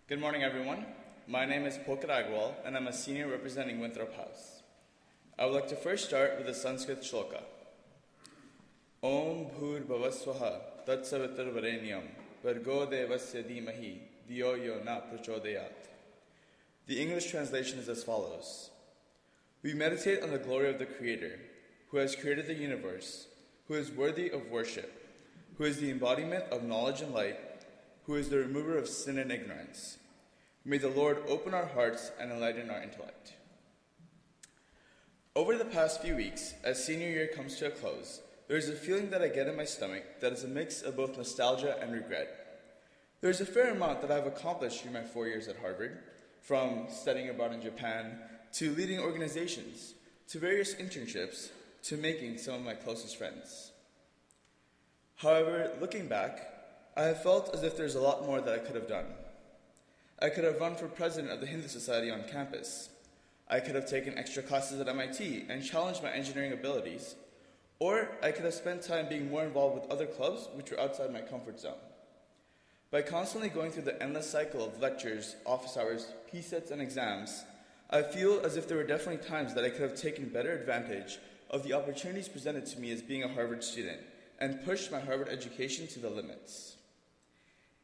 Good morning, everyone. My name is Pulkit Agrawal, and I'm a senior representing Winthrop House. I would like to first start with a Sanskrit shloka. Om Bhur Bhavaswaha Tat Savitar Varenyam Bhargo Devasya Dhimahi Dhiyo Yo Na Prachodayat. The English translation is as follows. We meditate on the glory of the Creator, who has created the universe, who is worthy of worship, who is the embodiment of knowledge and light, who is the remover of sin and ignorance. May the Lord open our hearts and enlighten our intellect. Over the past few weeks, as senior year comes to a close, there is a feeling that I get in my stomach that is a mix of both nostalgia and regret. There is a fair amount that I have accomplished through my 4 years at Harvard, from studying abroad in Japan, to leading organizations, to various internships, to making some of my closest friends. However, looking back, I have felt as if there's a lot more that I could have done. I could have run for president of the Hindu Society on campus. I could have taken extra classes at MIT and challenged my engineering abilities. Or I could have spent time being more involved with other clubs which were outside my comfort zone. By constantly going through the endless cycle of lectures, office hours, P-sets, and exams, I feel as if there were definitely times that I could have taken better advantage of the opportunities presented to me as being a Harvard student and pushed my Harvard education to the limits.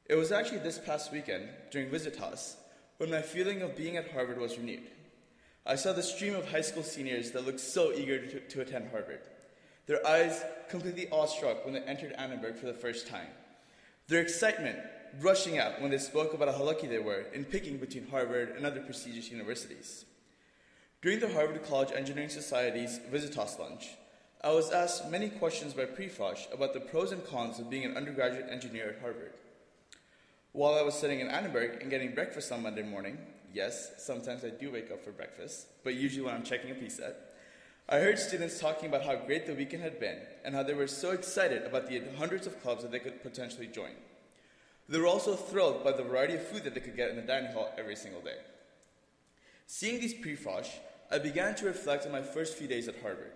It was actually this past weekend, during Visitas, when my feeling of being at Harvard was renewed. I saw the stream of high school seniors that looked so eager to attend Harvard, their eyes completely awestruck when they entered Annenberg for the first time, their excitement rushing out when they spoke about how lucky they were in picking between Harvard and other prestigious universities. During the Harvard College Engineering Society's Visitas lunch, I was asked many questions by Prefrosh about the pros and cons of being an undergraduate engineer at Harvard. While I was sitting in Annenberg and getting breakfast on Monday morning, yes, sometimes I do wake up for breakfast, but usually when I'm checking a P-set, I heard students talking about how great the weekend had been and how they were so excited about the hundreds of clubs that they could potentially join. They were also thrilled by the variety of food that they could get in the dining hall every single day. Seeing these Prefrosh, I began to reflect on my first few days at Harvard.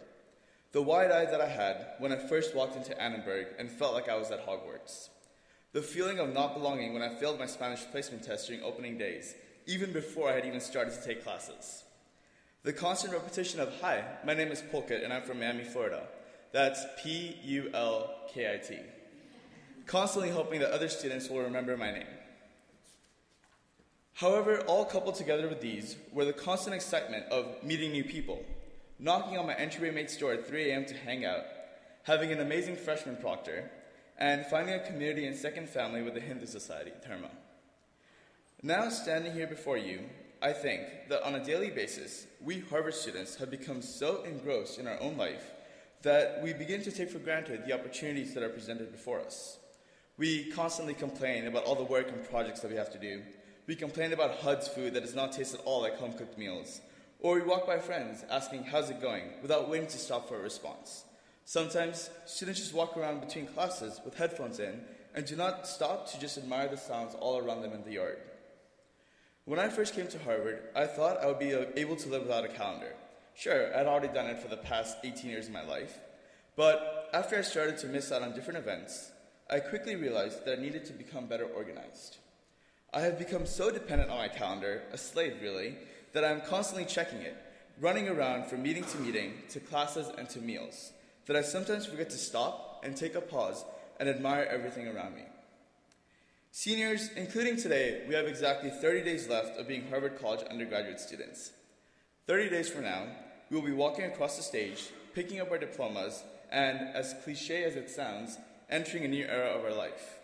The wide eye that I had when I first walked into Annenberg and felt like I was at Hogwarts. The feeling of not belonging when I failed my Spanish placement test during opening days, even before I had even started to take classes. The constant repetition of, hi, my name is Pulkit and I'm from Miami, Florida. That's P-U-L-K-I-T. Constantly hoping that other students will remember my name. However, all coupled together with these were the constant excitement of meeting new people, knocking on my entryway mate's door at 3 a.m. to hang out, having an amazing freshman proctor, and finding a community and second family with the Hindu Society, Dharma. Now standing here before you, I think that on a daily basis, we Harvard students have become so engrossed in our own life that we begin to take for granted the opportunities that are presented before us. We constantly complain about all the work and projects that we have to do. We complain about HUD's food that does not taste at all like home-cooked meals. Or we walk by friends asking, how's it going, without waiting to stop for a response. Sometimes, students just walk around between classes with headphones in and do not stop to just admire the sounds all around them in the yard. When I first came to Harvard, I thought I would be able to live without a calendar. Sure, I'd already done it for the past 18 years of my life, but after I started to miss out on different events, I quickly realized that I needed to become better organized. I have become so dependent on my calendar, a slave really, that I'm constantly checking it, running around from meeting to classes and to meals, that I sometimes forget to stop and take a pause and admire everything around me. Seniors, including today, we have exactly 30 days left of being Harvard College undergraduate students. 30 days from now, we will be walking across the stage, picking up our diplomas, and, as cliche as it sounds, entering a new era of our life.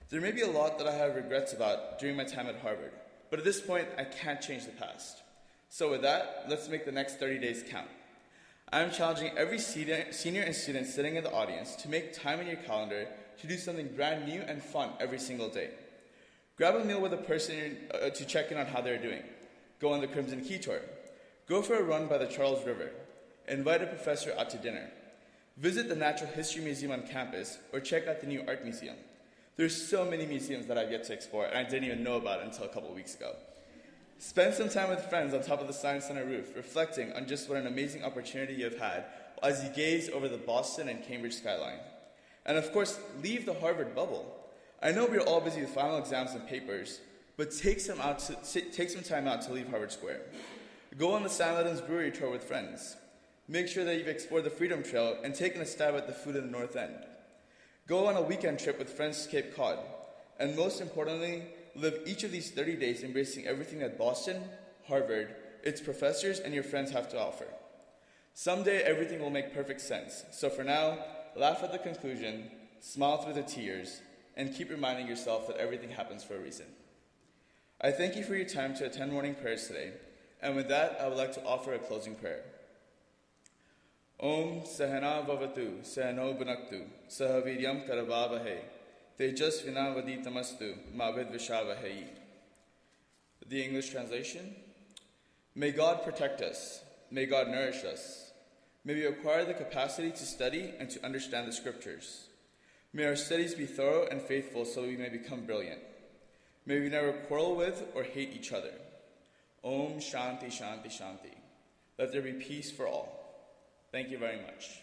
There may be a lot that I have regrets about during my time at Harvard, but at this point, I can't change the past. So with that, let's make the next 30 days count. I'm challenging every senior and student sitting in the audience to make time in your calendar to do something brand new and fun every single day. Grab a meal with a person to check in on how they're doing. Go on the Crimson Key tour. Go for a run by the Charles River. Invite a professor out to dinner. Visit the Natural History Museum on campus or check out the new Art Museum. There's so many museums that I've yet to explore and I didn't even know about until a couple weeks ago. Spend some time with friends on top of the Science Center roof, reflecting on just what an amazing opportunity you have had as you gaze over the Boston and Cambridge skyline. And of course, leave the Harvard bubble. I know we're all busy with final exams and papers, but take some time out to leave Harvard Square. Go on the Sam Adams Brewery tour with friends. Make sure that you've explored the Freedom Trail and taken a stab at the food in the North End. Go on a weekend trip with friends to Cape Cod. And most importantly, live each of these 30 days embracing everything that Boston, Harvard, its professors, and your friends have to offer. Someday, everything will make perfect sense. So for now, laugh at the conclusion, smile through the tears, and keep reminding yourself that everything happens for a reason. I thank you for your time to attend morning prayers today. And with that, I would like to offer a closing prayer. Om Sahana Vavatu, Sahano Bhunaktu, Sahaviryam Karavavahe, Tejas Vinavaditamastu, Mavid Vishavahe. The English translation. May God protect us. May God nourish us. May we acquire the capacity to study and to understand the scriptures. May our studies be thorough and faithful so we may become brilliant. May we never quarrel with or hate each other. Om Shanti Shanti Shanti. Let there be peace for all. Thank you very much.